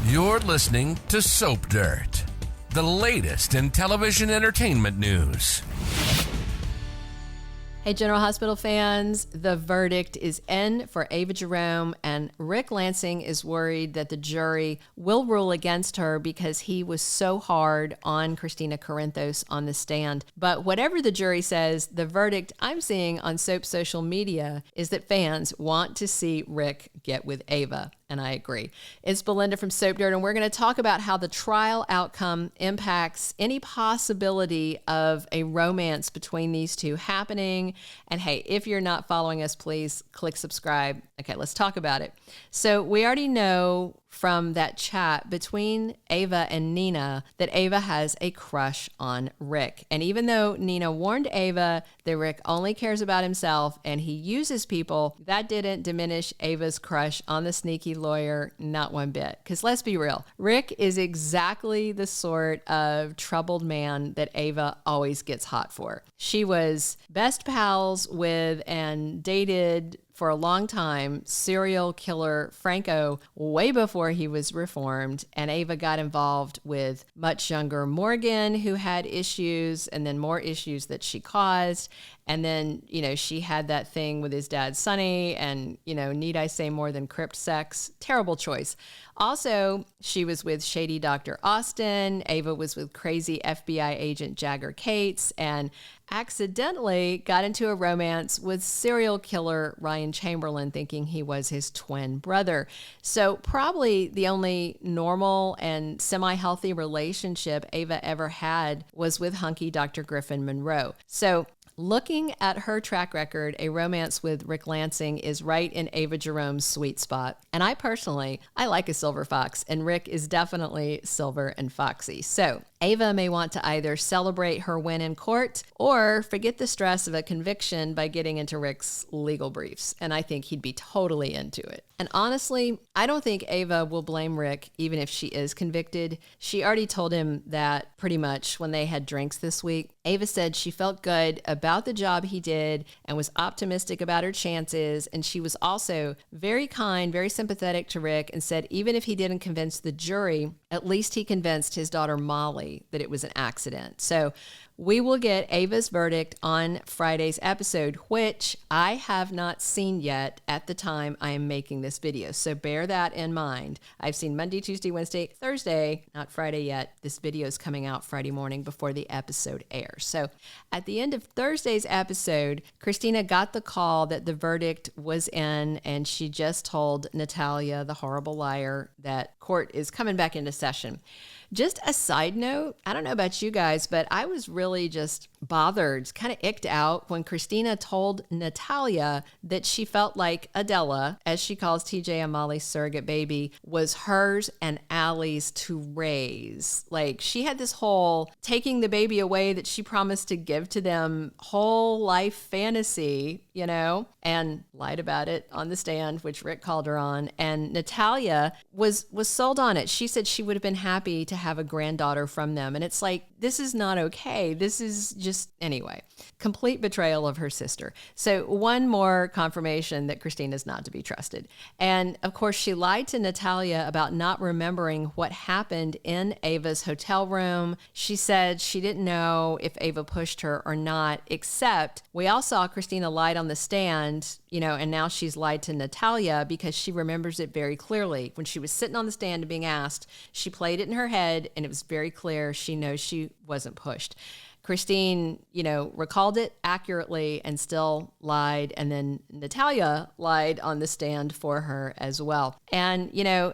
You're listening to Soap Dirt, the latest in television entertainment news. Hey, General Hospital fans, the verdict is in for Ava Jerome, and Ric Lansing is worried that the jury will rule against her because he was so hard on Kristina Corinthos on the stand. But whatever the jury says, the verdict I'm seeing on Soap social media is that fans want to see Ric get with Ava. And I agree. It's Belinda from Soap Dirt, and we're going to talk about how the trial outcome impacts any possibility of a romance between these two happening. And hey, if you're not following us, please click subscribe. Okay, let's talk about it. So we already know from that chat between Ava and Nina that Ava has a crush on Ric. And even though Nina warned Ava that Ric only cares about himself and he uses people, that didn't diminish Ava's crush on the sneaky lawyer, not one bit. Because let's be real, Ric is exactly the sort of troubled man that Ava always gets hot for. She was best pals with and dated for a long time serial killer Franco way before he was reformed, and Ava got involved with much younger Morgan, who had issues and then more issues that she caused. And then, she had that thing with his dad, Sonny, and, need I say more than crypt sex? Terrible choice. Also, she was with shady Dr. Austin. Ava was with crazy FBI agent Jagger Cates, and accidentally got into a romance with serial killer Ryan Chamberlain, thinking he was his twin brother. So probably the only normal and semi-healthy relationship Ava ever had was with hunky Dr. Griffin Monroe. So looking at her track record, a romance with Ric Lansing is right in Ava Jerome's sweet spot. And I like a silver fox, and Ric is definitely silver and foxy. So Ava may want to either celebrate her win in court or forget the stress of a conviction by getting into Ric's legal briefs. And I think he'd be totally into it. And honestly, I don't think Ava will blame Ric even if she is convicted. She already told him that pretty much when they had drinks this week. Ava said she felt good about the job he did and was optimistic about her chances. And she was also very kind, very sympathetic to Ric, and said even if he didn't convince the jury, at least he convinced his daughter Molly that it was an accident. So we will get Ava's verdict on Friday's episode, which I have not seen yet at the time I am making this video. So bear that in mind. I've seen Monday, Tuesday, Wednesday, Thursday, not Friday yet. This video is coming out Friday morning before the episode airs. So at the end of Thursday's episode, Kristina got the call that the verdict was in, and she just told Natalia, the horrible liar, that court is coming back into session. Just a side note, I don't know about you guys, but I was really just bothered, kind of icked out when Kristina told Natalia that she felt like Adela, as she calls TJ and Molly's surrogate baby, was hers and Allie's to raise. Like, she had this whole taking the baby away that she promised to give to them whole life fantasy, and lied about it on the stand, which Ric called her on. And Natalia was sold on it. She said she would have been happy to have a granddaughter from them. And it's like, this is not okay. This is just, anyway, complete betrayal of her sister. So one more confirmation that Kristina's not to be trusted. And of course, she lied to Natalia about not remembering what happened in Ava's hotel room. She said she didn't know if Ava pushed her or not, except we all saw Kristina lied on the stand, and now she's lied to Natalia because she remembers it very clearly. When she was sitting on the stand and being asked, she played it in her head, and it was very clear she knows she wasn't pushed. Christine, recalled it accurately and still lied. And then Natalia lied on the stand for her as well. And,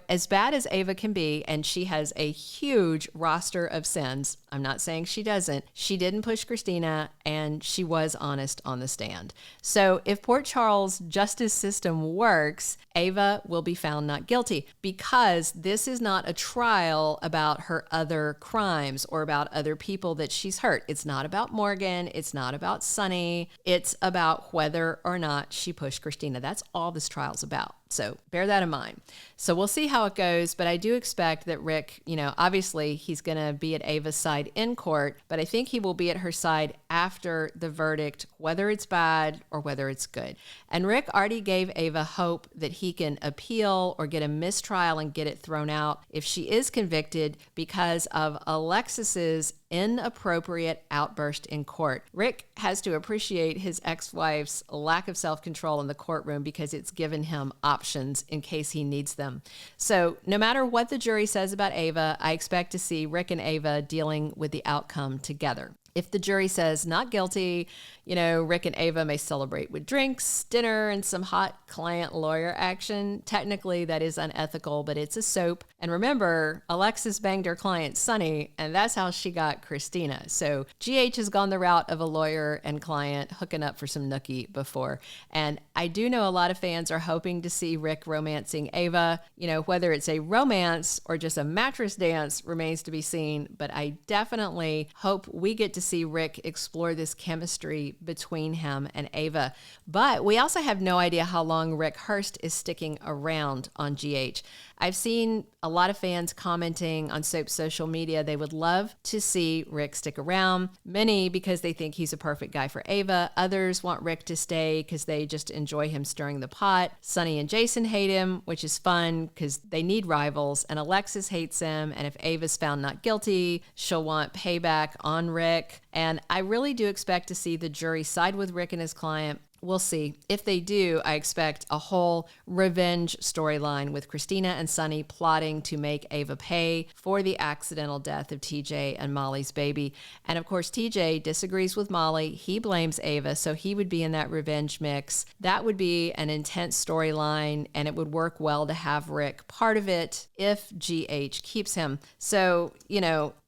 as bad as Ava can be, and she has a huge roster of sins, I'm not saying she doesn't, she didn't push Kristina, and she was honest on the stand. So if Port Charles' justice system works, Ava will be found not guilty, because this is not a trial about her other crimes or about other people that she's hurt. It's not about Morgan. It's not about Sonny. It's about whether or not she pushed Kristina. That's all this trial's about. So bear that in mind. So we'll see how it goes, but I do expect that Ric, obviously he's going to be at Ava's side in court, but I think he will be at her side after the verdict, whether it's bad or whether it's good. And Ric already gave Ava hope that he can appeal or get a mistrial and get it thrown out if she is convicted because of Alexis's inappropriate outburst in court. Ric has to appreciate his ex-wife's lack of self-control in the courtroom because it's given him options in case he needs them. So no matter what the jury says about Ava, I expect to see Ric and Ava dealing with the outcome together. If the jury says not guilty, Ric and Ava may celebrate with drinks, dinner, and some hot client-lawyer action. Technically, that is unethical, but it's a soap. And remember, Alexis banged her client, Sonny, and that's how she got Christina. So GH has gone the route of a lawyer and client hooking up for some nookie before. And I do know a lot of fans are hoping to see Ric romancing Ava. Whether it's a romance or just a mattress dance remains to be seen, but I definitely hope we get to see Ric explore this chemistry between him and Ava. But we also have no idea how long Ric Hearst is sticking around on GH. I've seen a lot of fans commenting on Soap's social media. They would love to see Ric stick around. Many because they think he's a perfect guy for Ava. Others want Ric to stay because they just enjoy him stirring the pot. Sonny and Jason hate him, which is fun because they need rivals. And Alexis hates him. And if Ava's found not guilty, she'll want payback on Ric. And I really do expect to see the jury side with Ric and his client. We'll see. If they do, I expect a whole revenge storyline with Christina and Sonny plotting to make Ava pay for the accidental death of TJ and Molly's baby. And of course, TJ disagrees with Molly. He blames Ava, so he would be in that revenge mix. That would be an intense storyline, and it would work well to have Ric part of it if GH keeps him. So,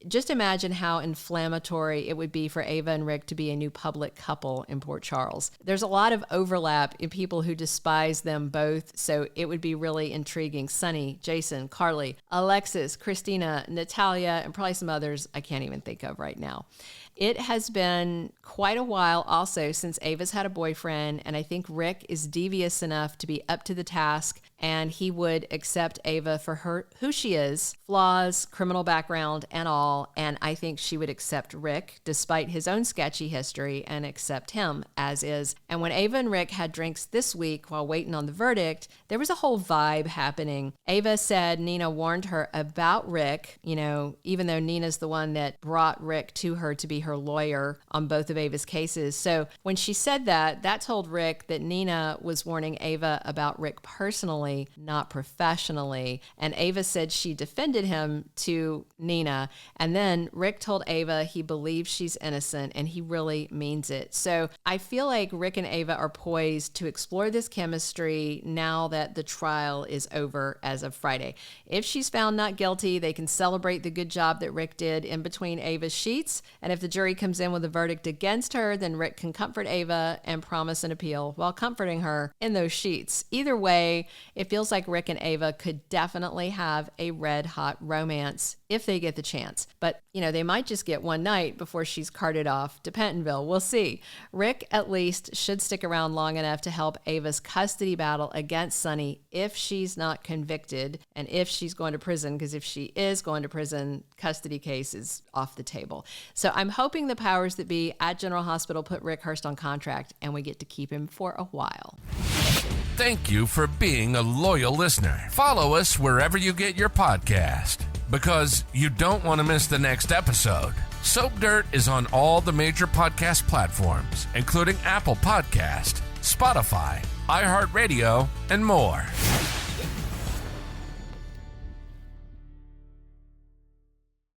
just imagine how inflammatory it would be for Ava and Ric to be a new public couple in Port Charles. There's a lot of overlap in people who despise them both, so it would be really intriguing. Sonny, Jason, Carly, Alexis, Christina, Natalia, and probably some others I can't even think of right now. It has been quite a while also since Ava's had a boyfriend, and I think Ric is devious enough to be up to the task, and he would accept Ava for her who she is, flaws, criminal background, and all, and I think she would accept Ric despite his own sketchy history and accept him as is. And when Ava and Ric had drinks this week while waiting on the verdict, there was a whole vibe happening. Ava said Nina warned her about Ric, even though Nina's the one that brought Ric to her to be her lawyer on both of Ava's cases. So when she said that told Ric that Nina was warning Ava about Ric personally, not professionally. And Ava said she defended him to Nina. And then Ric told Ava he believes she's innocent, and he really means it. So I feel like Ric and Ava are poised to explore this chemistry now that the trial is over as of Friday. If she's found not guilty, they can celebrate the good job that Ric did in between Ava's sheets. And if the jury comes in with a verdict against her, then Ric can comfort Ava and promise an appeal while comforting her in those sheets. Either way, it feels like Ric and Ava could definitely have a red-hot romance if they get the chance. But, they might just get one night before she's carted off to Pentonville. We'll see. Ric, at least, should stick around long enough to help Ava's custody battle against Sonny if she's not convicted and if she's going to prison, because if she is going to prison, custody case is off the table. So I'm hoping the powers that be at General Hospital put Ric Hearst on contract and we get to keep him for a while. Thank you for being a loyal listener. Follow us wherever you get your podcast, because you don't want to miss the next episode. Soap Dirt is on all the major podcast platforms, including Apple Podcast, Spotify, iHeartRadio, and more.